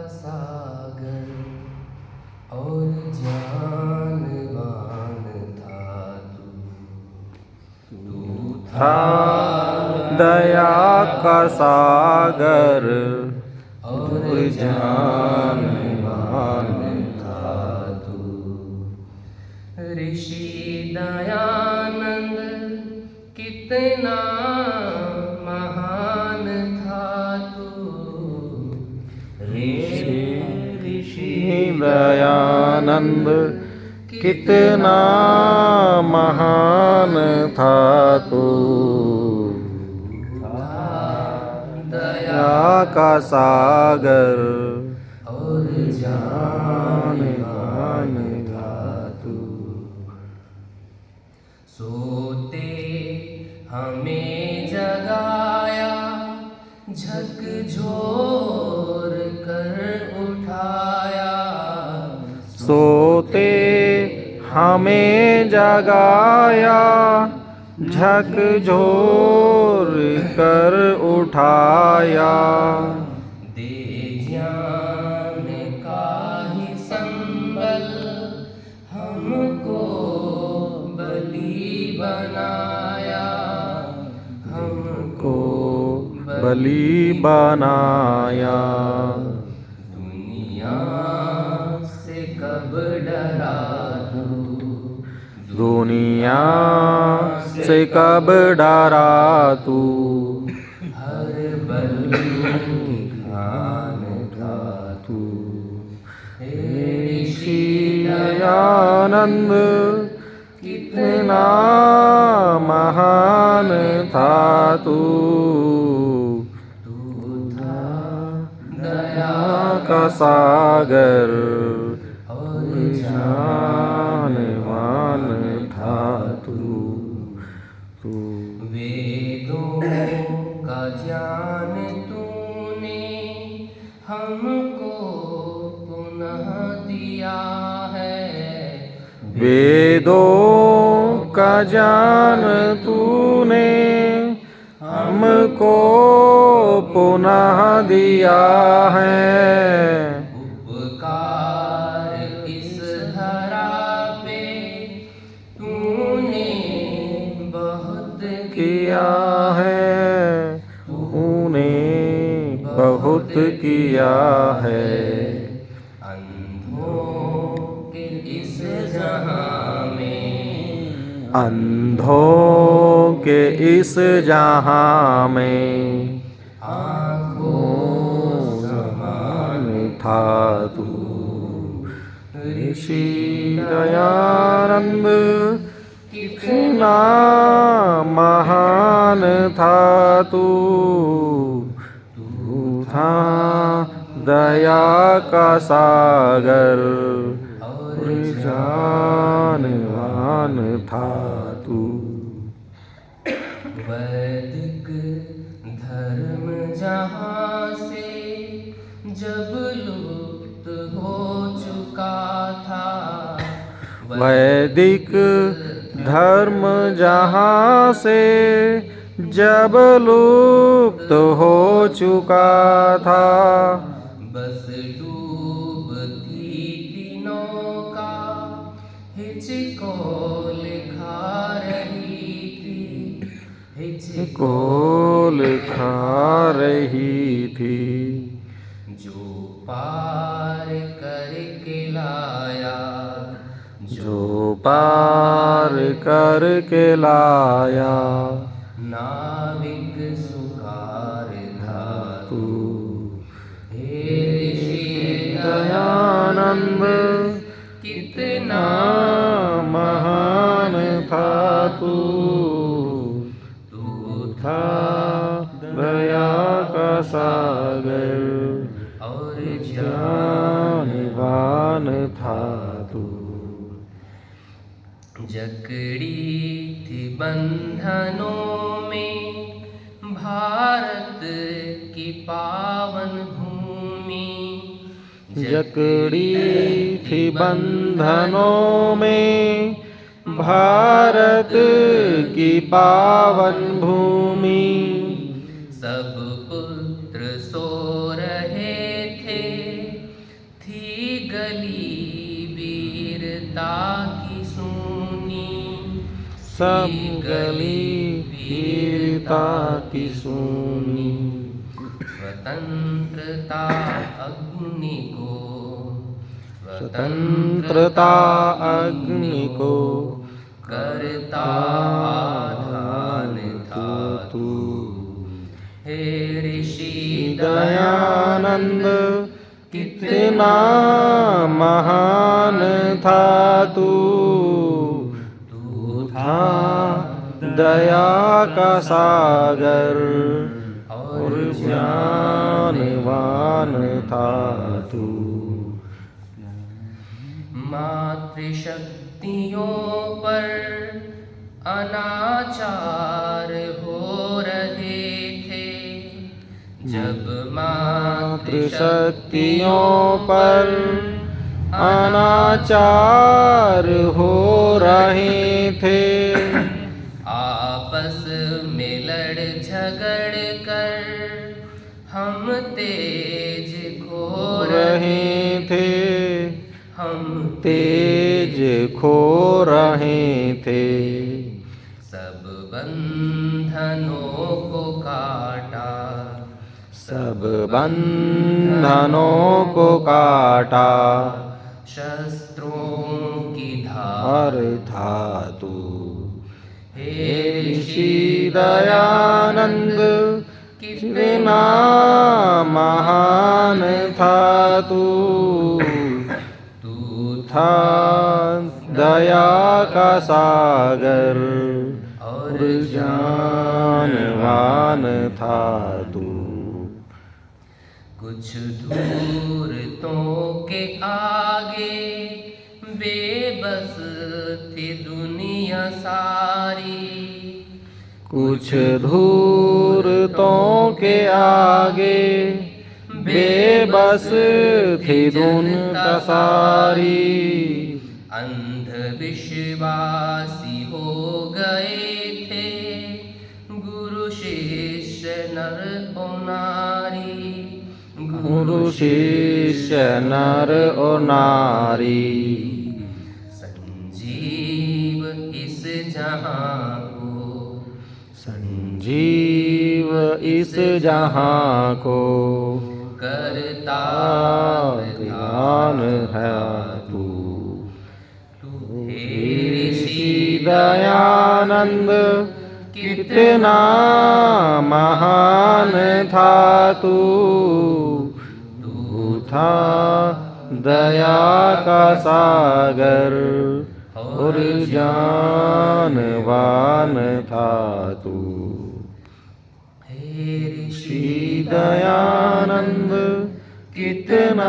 सागर और जानवान था तू था दया का सागर और जानवान था तू। ऋषि दयानंद कितना महान था तू। ऋषि दयानंद कितना महान था तू। दया का सागर और जानवान था तू। सोते हमें जगाया, झकझोर कर उठाया। सोते हमें जगाया, झकझोर कर उठाया। दे ज्ञान का ही संबल, हमको बलि बनाया। को बलि बनाया। दुनिया से कब डरा तू। दुनिया से कब डरा तू। हर बल खान था तू ऋषि दयानंद कितना महान था तू। दया का सागर और जानवान था तू। वेदों का ज्ञान तूने हमको पुनः दिया है। वेदों का ज्ञान तूने हमको पुनः दिया है। उपकार इस धरा पे तूने बहुत किया है। तूने बहुत किया है। अंधों के इस जहां में, अंधों के इस जहां में आँखों समान था तू। ऋषि दयानंद कितना महान था तू। तू था दया का सागर और जानवान था तू। वैदिक धर्म जहाँ से जब लुप्त हो चुका था। वैदिक धर्म जहाँ से जब लुप्त हो चुका था। बस डूबती तीनों का हिचकोल खा रही थी। हिचकोल खा रही थी। जो पार करके लाया, जो पार करके लाया। नाविक सुकार था तू हे ऋषि दयानंद कितना महान था तू। तू था दया का सागर और जानवान था तू। जकड़ी थी बंधनों में भारत की पावन भूमि। जकड़ी थी बंधनों में भारत की पावन भूमि। सब पुत्र सो रहे थे गली वीरता की सूनी, सब गली वीरता की सूनी। स्वतंत्रता अग्नि को, स्वतंत्रता अग्नि को करता आधान था तू। हे ऋषि दयानंद कितना महान था तू। तू था दया का सागर और ज्ञानवान था तू। मातृशक्तियों पर अनाचार हो रहे थे, जब मातृशक्तियों पर अनाचार हो रहे थे, आपस में लड़ झगड़ कर हम तेज खो रहे थे। हम तेज खो रहे थे। सब बंधनों को काटा, सब बंधनों को काटा। शस्त्रों की धार था तू। हे ऋषि दयानंद कितना महान था तू। तू था दया का सागर और ज्ञानवान था तू। कुछ धूर्तों के आगे बेबस थी दुनिया सारी। कुछ धूर्तों के आगे बेबस थी दुनिया सारी। अंधविश्वासी हो गए थे गुरु शिष्य नर और नारी। गुरु शिष्य नर और नारी। संजीव इस जहां को, संजीव इस जहां को करता ज्ञान है तू। हे ऋषि दयानंद कितना महान था तू। तू था दया का सागर और ज्ञानवान था तू। हे ऋषि दयानंद कितना